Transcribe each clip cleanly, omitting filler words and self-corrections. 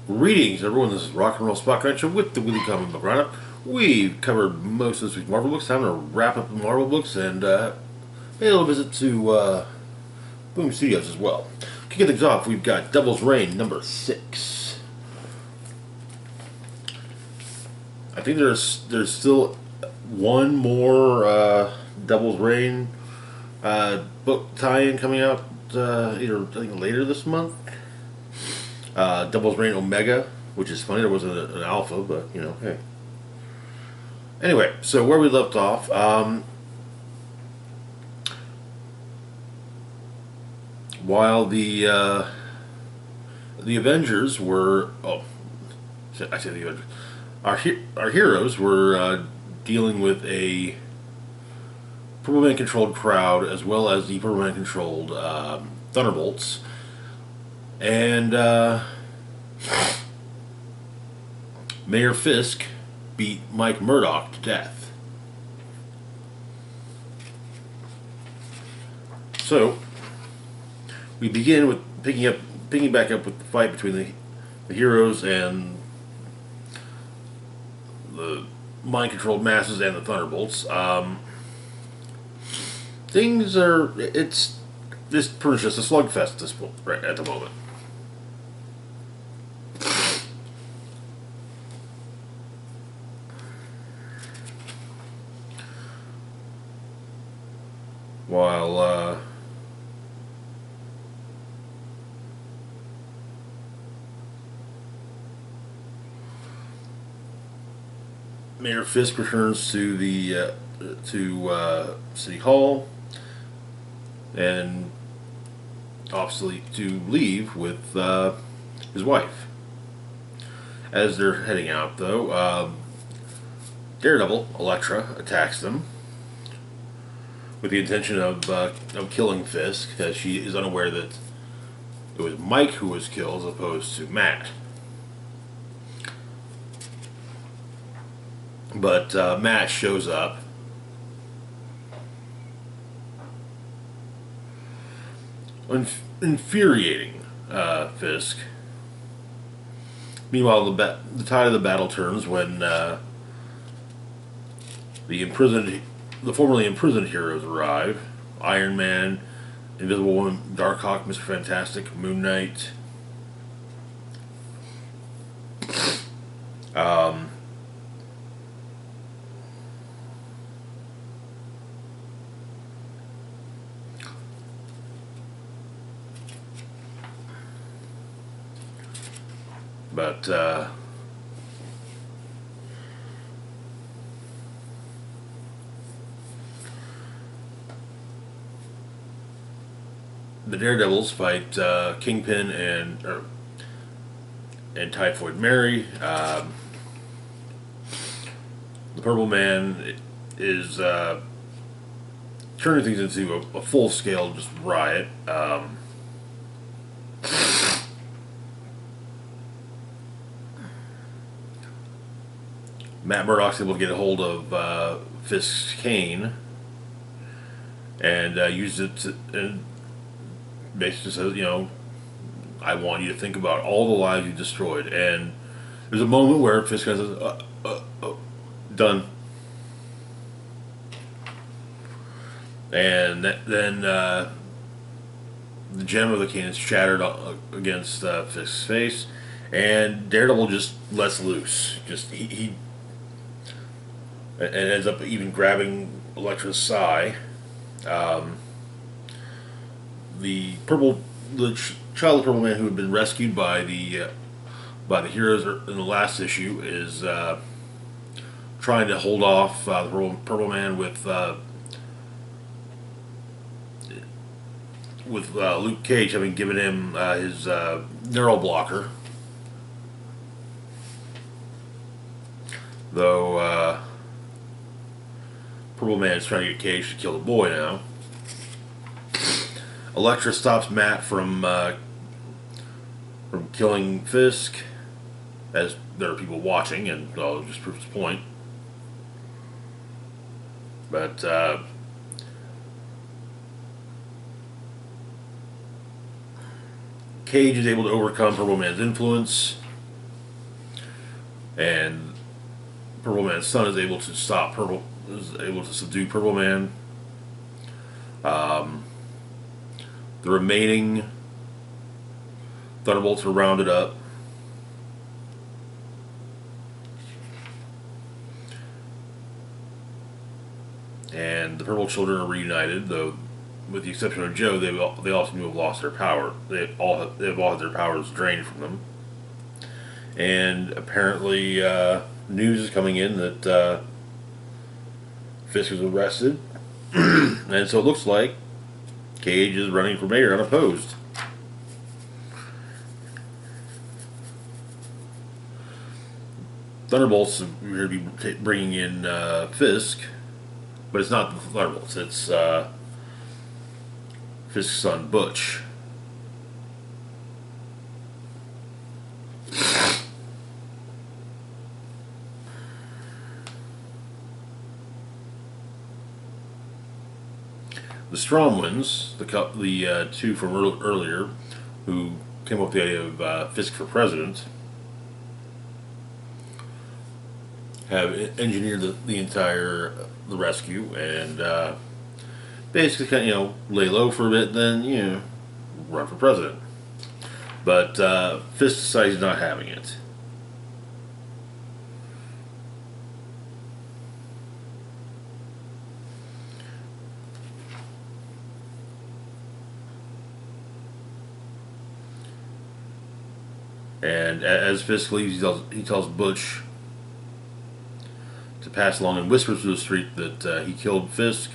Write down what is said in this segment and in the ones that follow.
Greetings, everyone. This is Rock and Roll Spot Connection with the Weekly Comic Book Roundup. We've covered most of this week's Marvel books. Time to wrap up the Marvel books and pay a little visit to Boom Studios as well. Kicking things off, we've got Devil's Reign number 6. I think there's still one more Devil's Reign book tie-in coming out either I think later this month. Devil's Reign Omega, which is funny. There wasn't an alpha, but you know, hey. Anyway, so where we left off, while the Avengers were I say the Avengers, our heroes were dealing with a Purple Man controlled crowd as well as the Purple Man controlled Thunderbolts. And Mayor Fisk beat Mike Murdock to death. So we begin with picking back up with the fight between the heroes and the mind-controlled masses and the Thunderbolts. Things are it's this pretty much just a slugfest at this point, right at the moment. While Mayor Fisk returns to the City Hall and obviously to leave with his wife. As they're heading out, though, Daredevil Elektra attacks them with the intention of killing Fisk, as she is unaware that it was Mike who was killed as opposed to Matt. But Matt shows up. Infuriating Fisk. Meanwhile, the tide of the battle turns when the formerly imprisoned heroes arrive. Iron Man, Invisible Woman, Darkhawk, Mr. Fantastic, Moon Knight. But the Daredevils fight Kingpin and Typhoid Mary. The Purple Man is turning things into a full-scale just riot. Matt Murdock's able to get a hold of Fisk's cane and used it to, and basically says, you know, I want you to think about all the lives you destroyed. And there's a moment where Fisk says, done. And then the gem of the cane is shattered against Fisk's face, and Daredevil just lets loose. Just he and ends up even grabbing Elektra's sigh. The child of Purple Man who had been rescued by the heroes in the last issue is trying to hold off the Purple Man with Luke Cage having given him his neural blocker. Though Purple Man is trying to get Cage to kill the boy now. Elektra stops Matt from killing Fisk, as there are people watching, and just proves the point. But Cage is able to overcome Purple Man's influence and Purple Man's son is able to subdue Purple Man. Um, the remaining Thunderbolts are rounded up. And the Purple Children are reunited, though, with the exception of Joe, they all seem to have lost their power. They've all had their powers drained from them. And apparently, news is coming in that Fisk was arrested, and so it looks like Cage is running for mayor unopposed. Thunderbolts are going to be bringing in Fisk, but it's not the Thunderbolts. It's Fisk's son Butch. The Stromwins, the two from earlier, who came up with the idea of Fisk for president, have engineered the entire the rescue and basically kind of lay low for a bit, then run for president. But Fisk decides he's not having it. And as Fisk leaves, he tells Butch to pass along and whispers to the street that he killed Fisk.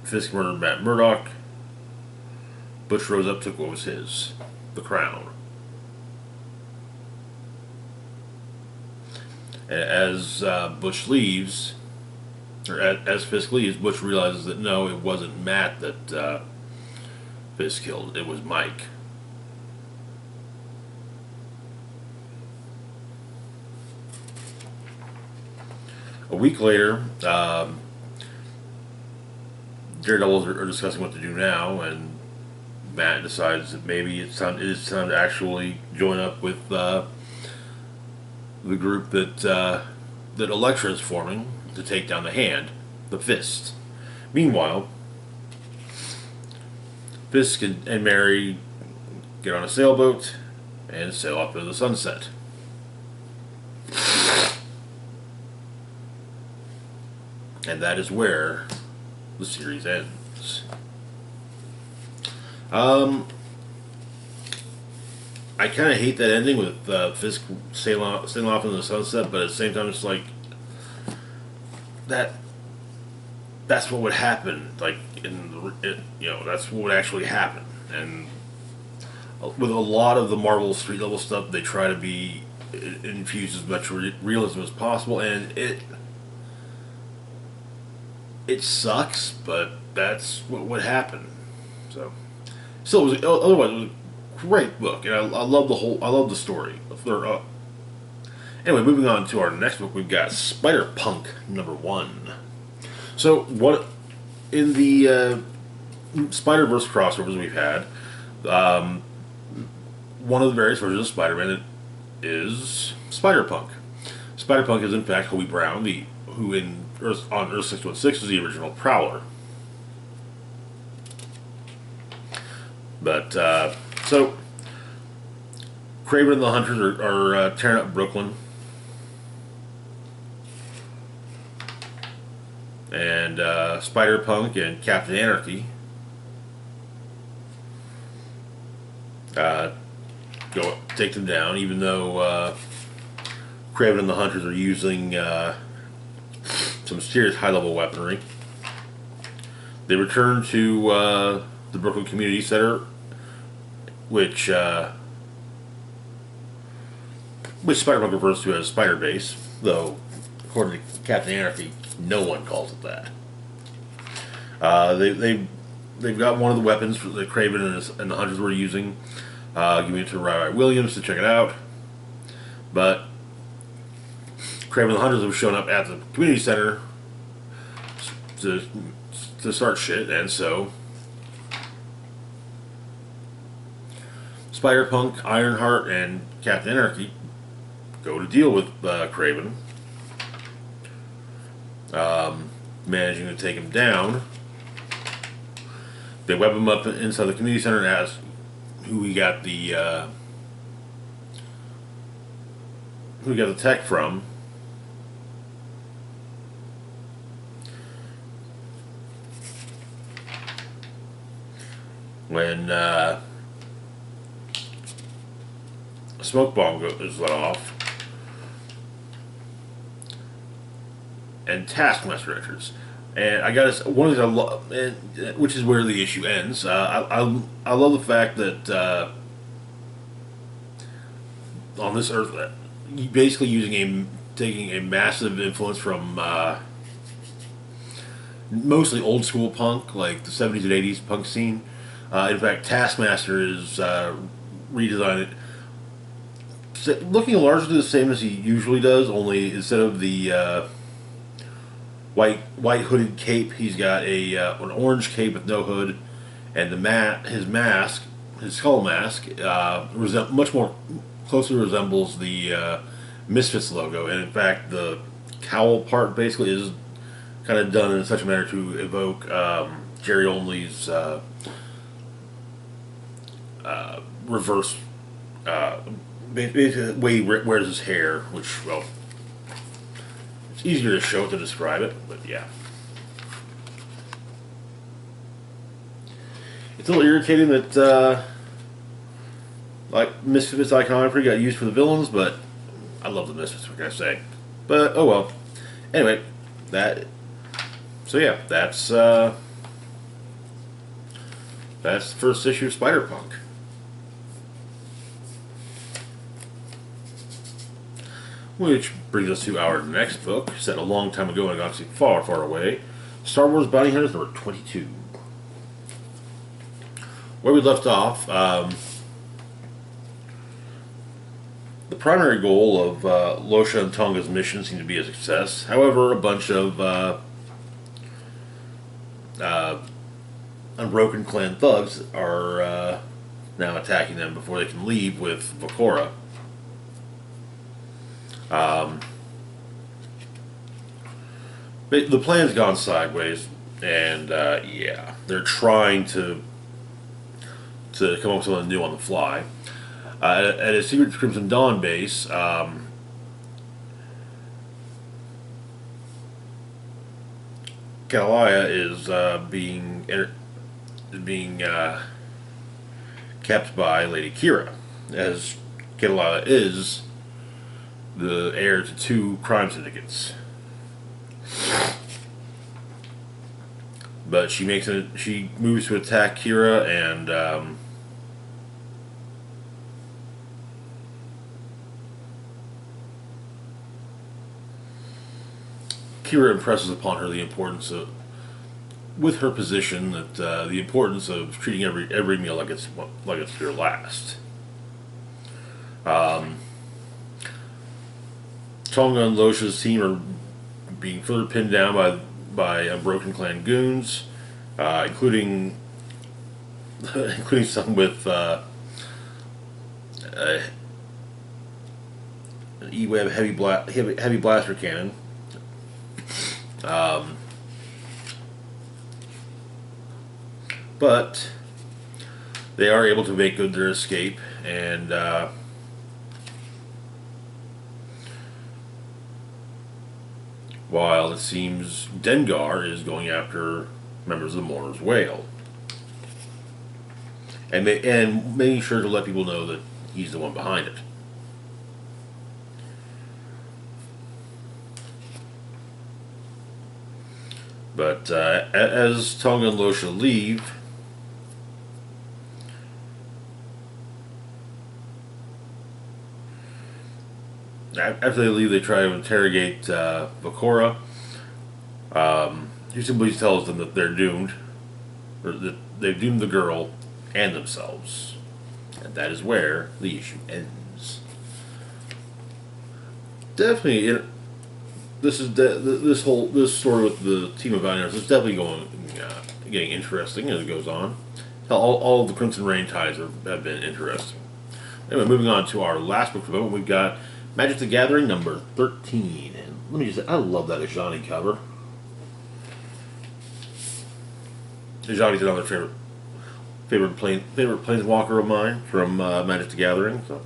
Fisk murdered Matt Murdock. Butch rose up, took what was his, the crown. And as Butch leaves, or as Fisk leaves, Butch realizes that no, it wasn't Matt that Fisk killed. It was Mike. A week later, Daredevils are discussing what to do now, and Matt decides that maybe it is time to actually join up with the group that Elektra is forming to take down the Hand, the Fist. Meanwhile, Fisk and Mary get on a sailboat and sail off into the sunset. And that is where the series ends. I kind of hate that ending with Fisk sailing off into the sunset, but at the same time, it's like that's what would happen. Like that's what would actually happen. And with a lot of the Marvel street level stuff, they try to infuse as much realism as possible, and it sucks, but that's what would happen. So, still, otherwise, it was a great book, and I love the story. Anyway, moving on to our next book, we've got SpiderPunk #1. So, what in the Spider-Verse crossovers we've had, one of the various versions of Spider-Man is SpiderPunk. SpiderPunk is in fact Hobie Brown, who on Earth 616 is the original Prowler. But, so, Kraven and the Hunters are tearing up Brooklyn. And SpiderPunk and Captain Anarchy go take them down, even though Kraven and the Hunters are using some serious high-level weaponry. They return to the Brooklyn Community Center, which Spider-Punk refers to as Spider Base, though according to Captain Anarchy, no one calls it that. They've got one of the weapons that Kraven and the Hunters were using, giving it to Rai Williams to check it out, but Kraven and the Hunters have shown up at the community center to start shit, and so SpiderPunk, Ironheart, and Captain Anarchy go to deal with Craven, managing to take him down. They web him up inside the community center and ask who we got the tech from. When a smoke bomb is let off, and Taskmaster enters. And I gotta, one of the things I love, which is where the issue ends. I love the fact that on this Earth, basically taking a massive influence from mostly old school punk, like the 70s and 80s punk scene. In fact, Taskmaster is redesigned it, looking largely the same as he usually does, only instead of the white hooded cape, he's got an orange cape with no hood, and his skull mask, much more closely resembles the Misfits logo, and in fact, the cowl part basically is kind of done in such a manner to evoke Jerry Only's reverse, basically the way he wears his hair, which, well, it's easier to show it than describe it, but yeah. It's a little irritating that, like, Misfits iconography got used for the villains, but I love the Misfits, what can I say? But, oh well. Anyway, so yeah, that's the first issue of SpiderPunk. Which brings us to our next book, set a long time ago in a galaxy far, far away. Star Wars Bounty Hunters number 22. Where we left off, the primary goal of Losha and Tonga's mission seemed to be a success. However, a bunch of Unbroken Clan thugs are now attacking them before they can leave with Vakora. The plan's gone sideways, and yeah, they're trying to come up with something new on the fly. At a secret Crimson Dawn base, Kalia is being kept by Lady Kira, as Kalia is the heir to 2 crime syndicates. But she moves to attack Kira, and Kira impresses upon her the importance of, with her position, that the importance of treating every meal like it's your last. Tonga and Losha's team are being further pinned down by Unbroken Clan goons, including some with an E-Web heavy blaster cannon. But they are able to make good their escape, and while it seems Dengar is going after members of the Mourner's Whale, and making sure to let people know that he's the one behind it. But as Tonga and Losha leave, after they leave, they try to interrogate Vakora, who simply tells them that they're doomed, or that they've doomed the girl and themselves, and that is where the issue ends. Definitely, this story with the team of Viners is definitely getting interesting as it goes on. All of the Crimson Rain ties have been interesting. Anyway, moving on to our last book for the moment, we've got Magic the Gathering number 13. And let me just say, I love that Ajani cover. Ajani's another favorite planeswalker of mine from Magic the Gathering. So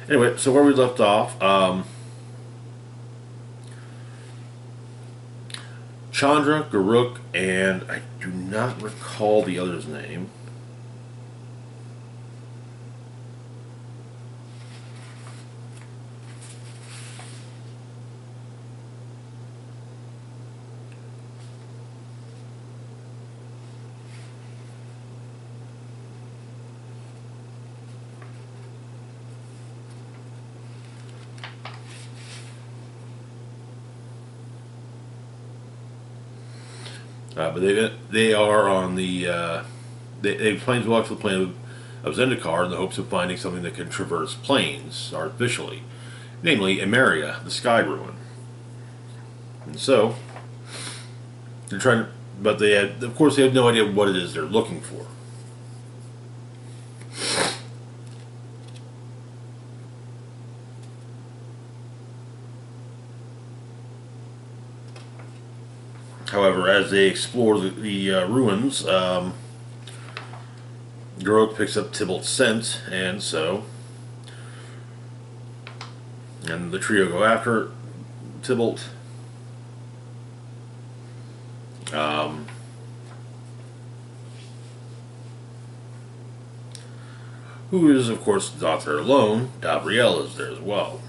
anyway, so where we left off, Chandra, Garuk, and I do not recall the other's name. But they are on the they planeswalk to the plane of Zendikar in the hopes of finding something that can traverse planes artificially, namely Emeria, the Sky Ruin. And so they're trying, but of course, they have no idea what it is they're looking for. However, as they explore the ruins, Garok picks up Tybalt's scent, and the trio go after Tybalt. Who is, of course, not there alone. Gabrielle is there as well.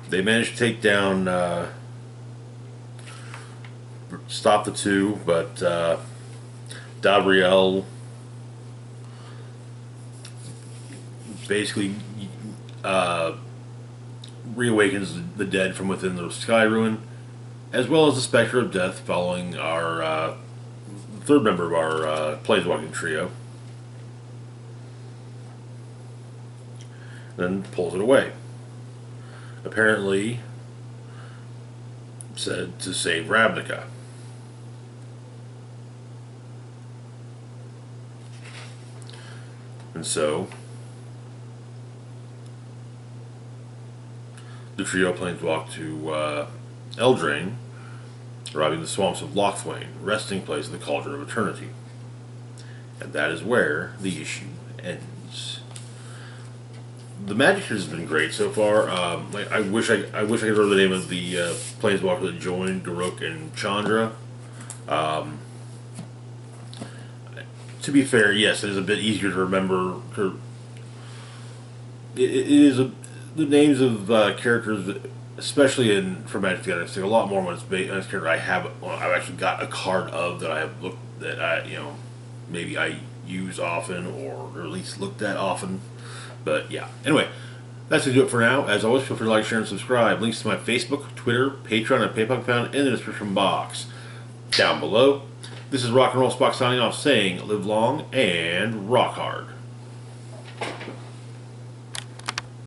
They managed to take down, stop the two, but Gabrielle basically reawakens the dead from within the Sky Ruin, as well as the Spectre of Death, following our third member of our Planeswalking trio. Then pulls it away. Apparently said to save Ravnica. And so the trio planeswalk to Eldraine, arriving in the swamps of Locthwain, resting place of the Cauldron of Eternity. And that is where the issue ends. The magic has been great so far. I wish I could remember the name of the planeswalker that joined Garuk and Chandra. To be fair, yes, it is a bit easier to remember. The names of characters, especially for Magic the Gathering, take a lot more when it's based on a character I've actually got a card of that I have looked that maybe I use often or at least looked at often. But yeah, anyway, that's going to do it for now. As always, feel free to like, share, and subscribe. Links to my Facebook, Twitter, Patreon, and PayPal found in the description box down below. This is Rock and Roll Spock signing off, saying live long and rock hard.